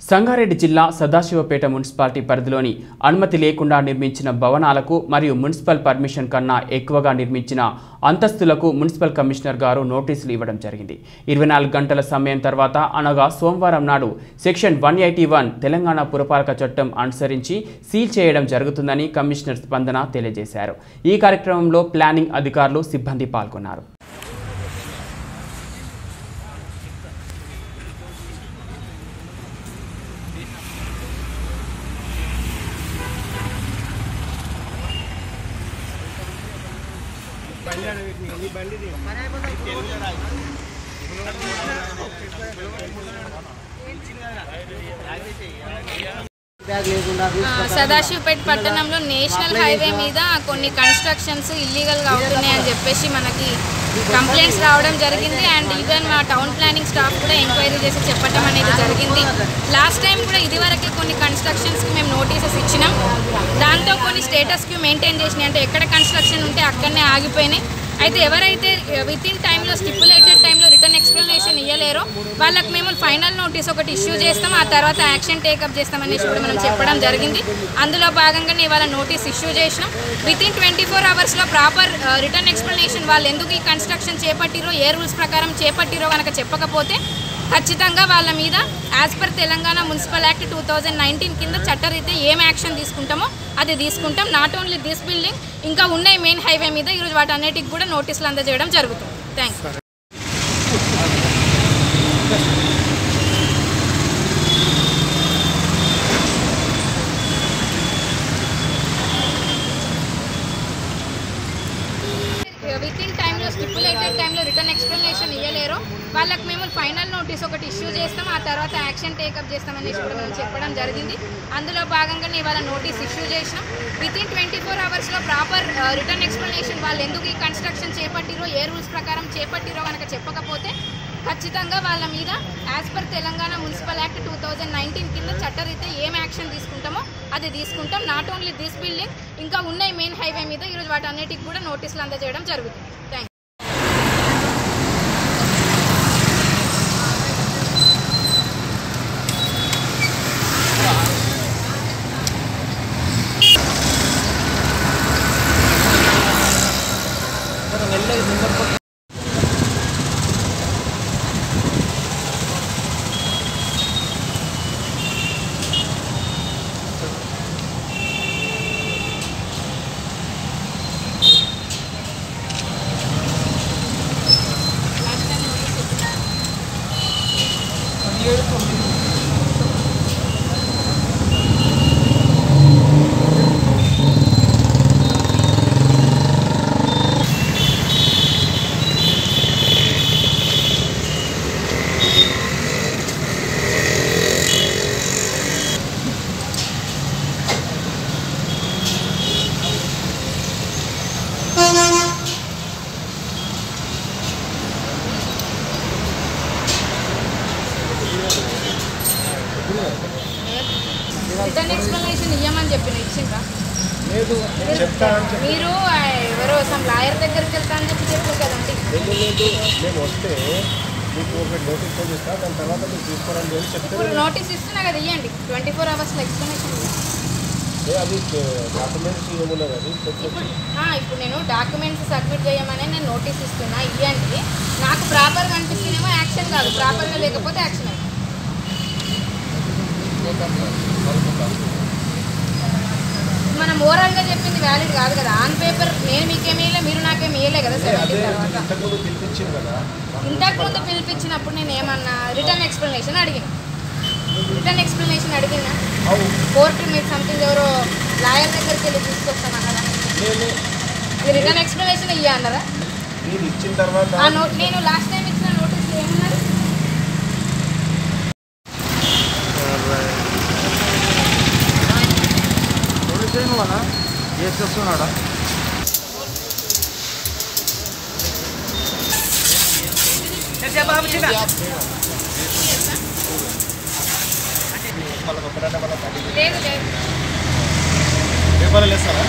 సంగారెడ్డి జిల్లా సదాశివపేట మున్సిపాలిటీ పరిధిలోని అనుమతి లేకుండా నిర్మించిన భవనాలకు మరియు మున్సిపల్ పర్మిషన్ కన్నా ఎక్కువగా నిర్మించిన అంతస్తులకు మున్సిపల్ కమిషనర్ గారు నోటీసులు ఇవ్వడం జరిగింది. 24 గంటల సమయం తర్వాత అనగా సోమవారం నాడు సెక్షన్ 181 తెలంగాణ పురపాలక చట్టం అనుసరించి సీల్ చేయడం జరుగుతుందని కమిషనర్ స్పందన తెలియజేశారు. ఈ కార్యక్రమంలో ప్లానింగ్ అధికారులు సిబ్బంది పాల్గొన్నారు. సదాశివపేట పట్టణంలో నేషనల్ హైవే మీద కొన్ని కన్స్ట్రక్షన్స్ ఇల్లీగల్గా అవుతున్నాయని చెప్పేసి మనకి కంప్లైంట్స్ రావడం జరిగింది. అండ్ ఈవెన్ మా టౌన్ ప్లానింగ్ స్టాఫ్ కూడా ఎంక్వైరీ చేసి చెప్పడం అనేది జరిగింది. లాస్ట్ టైం కూడా ఇదివరకే కొన్ని కన్స్ట్రక్షన్స్కి మేము నోటీసెస్ ఇచ్చినాం. దాంతో కొన్ని స్టేటస్కి మెయింటైన్ చేసినాయి, అంటే ఎక్కడ కన్స్ట్రక్షన్ ఉంటే అక్కడనే ఆగిపోయినాయి. అయితే ఎవరైతే విత్ ఇన్ టైంలో స్టిపులేటెడ్ టైంలో రిటర్న్ ఎక్స్ప్లెనేషన్ ఇవ్వలేరో వాళ్ళకి మేము ఫైనల్ నోటీస్ ఒకటి ఇష్యూ చేస్తాం, ఆ తర్వాత యాక్షన్ టేకప్ చేస్తామనేసి కూడా మనం చెప్పడం జరిగింది. అందులో భాగంగానే ఇవాళ నోటీస్ ఇష్యూ చేసినాం. విత్ ఇన్ 24 అవర్స్లో ప్రాపర్ రిటర్న్ ఎక్స్ప్లెనేషన్ వాళ్ళు ఎందుకు ఈ కన్స్ట్రక్షన్ చేపట్టిరో, ఏ రూల్స్ ప్రకారం చేపట్టిరో కనుక చెప్పకపోతే ఖచ్చితంగా వాళ్ళ మీద as per Telangana municipal act 2019 కింద చట్టరీత్యా ఏం యాక్షన్ తీసుకుంటామో అది తీసుకుంటాం. నాట్ ఓన్లీ దిస్ బిల్డింగ్, ఇంకా ఉన్నాయి మెయిన్ హైవే మీద. ఈరోజు వాటన్నిటికి కూడా నోటీసులు అందజేయడం జరుగుతుంది. థ్యాంక్స్. విత్ ఇన్ టైంలో స్టిపులేటెడ్ టైంలో రిటర్న్ ఎక్స్ప్లెనేషన్ ఇవ్వలేరో వాళ్ళకి మేము ఫైనల్ నోటీస్ ఒకటి ఇష్యూ చేస్తాం, ఆ తర్వాత యాక్షన్ టేకప్ చేస్తామనేసి కూడా మనం చెప్పడం జరిగింది. అందులో భాగంగానే ఇవాళ నోటీస్ ఇష్యూ చేసినాం. విత్ ఇన్ 24 అవర్స్లో ప్రాపర్ రిటర్న్ ఎక్స్ప్లెనేషన్ వాళ్ళు ఎందుకు ఈ కన్స్ట్రక్షన్ చేపట్టిరో, ఏ రూల్స్ ప్రకారం చేపట్టిరో కనుక చెప్పకపోతే ఖచ్చితంగా వాళ్ళ మీద as per Telangana municipal act 2019 కింద చట్టరీత్యా ఏం యాక్షన్ తీసుకుంటామో అది తీసుకుంటాం. నాట్ ఓన్లీ దిస్ బిల్డింగ్, ఇంకా ఉన్నాయి మెయిన్ హైవే మీద. ఈరోజు వాటన్నిటికి కూడా నోటీసులు అందజేయడం జరుగుతుంది. థ్యాంక్ రిటర్న్ ఎక్స్ప్లెనేషన్ ఇవ్వమని చెప్పిన ఇచ్చిందా? మీరు ఎవరో సమ్ లాయర్ దగ్గరికి వెళ్తా అని చెప్పారు కదండి. ఇప్పుడు నోటీస్ ఇస్తున్నా కదా, ఇవ్వండి. 24 అవర్స్లో ఎక్స్ప్లెనేషన్. ఇప్పుడు నేను డాక్యుమెంట్స్ సబ్మిట్ చేయమని నేను నోటీస్ ఇస్తున్నా, ఇవ్వండి. నాకు ప్రాపర్గా అనిపిస్తేనేమో యాక్షన్ కాదు, ప్రాపర్గా లేకపోతే యాక్షన్ అవుతుంది. మనం ఓవరాల్గా చెప్పింది వ్యాలిడ్ కాదు కదా. ఆన్ పేపర్ నేను మీకేమి ఇవ్వలే, మీరు నాకేమి ఇవ్వలే కదా. ఇంతకుముందు పిలిపించినప్పుడు నేను ఏమన్నా రిటర్న్ ఎక్స్ప్లెనేషన్ అడిగినా కోర్టు మీరు సంథింగ్ ఎవరో లాయర్ దగ్గరికి వెళ్ళి తీసుకొస్తామన్నారా? రిటర్న్ ఎక్స్ప్లెనేషన్ ఇయ్య అన్నారా? నేను లాస్ట్ టైం ఇచ్చిన నోటీసులు ఏమన్నారు? చేస్తున్నాడా? లేదు లేదు పేపర్లు వేస్తారా?